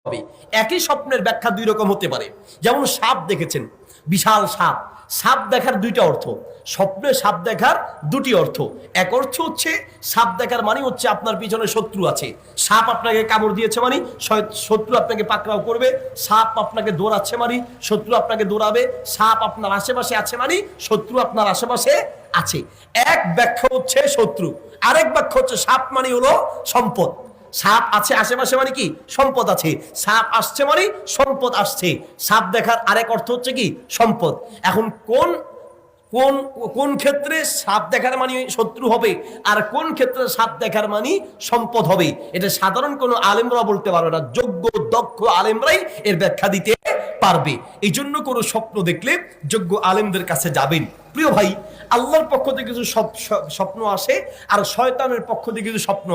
হবে। একই স্বপ্নের ব্যাখ্যা দুই রকম হতে পারে। যেমন সাপ দেখেছেন, বিশাল সাপ, সাপ দেখার দুইটা অর্থ। স্বপ্নে সাপ দেখার দুটি অর্থ। এক অর্থ হচ্ছে সাপ দেখার মানে হচ্ছে আপনার পিছনে শত্রু আছে, সাপ আপনাকে কামড় দিয়েছে মানে শত্রু আপনাকে পাকড়াও করবে, সাপ আপনাকে দৌড়াচ্ছে মানে শত্রু আপনাকে দৌড়াবে, সাপ আপনার আশেপাশে আছে মানে শত্রু আপনার আশেপাশে আছে। এক ব্যাখ্যা হচ্ছে শত্রু, আরেক ব্যাখ্যা হচ্ছে সাপ মানে হলো সম্পদ। সাপ আছে আশেপাশে মানে কি সম্পদ আছে, সাপ আসছে মানে সম্পদ আসছে। সাপ দেখার আরেক অর্থ হচ্ছে কি সম্পদ। এখন কোন কোন কোন ক্ষেত্রে সাপ দেখার মানে শত্রু হবে আর কোন ক্ষেত্রে সাপ দেখার মানে সম্পদ হবে, এটা সাধারণ কোন আলেমরা বলতে পারবে না, যোগ্য দক্ষ আলেমরাই এর ব্যাখ্যা দিতে পারবে। এই জন্য কোনো স্বপ্ন দেখলে যোগ্য আলেমদের কাছে যাবেন। প্রিয় ভাই, আল্লাহর পক্ষ থেকে কিছু স্বপ্ন আসে আর শয়তানের পক্ষ থেকে কিছু স্বপ্ন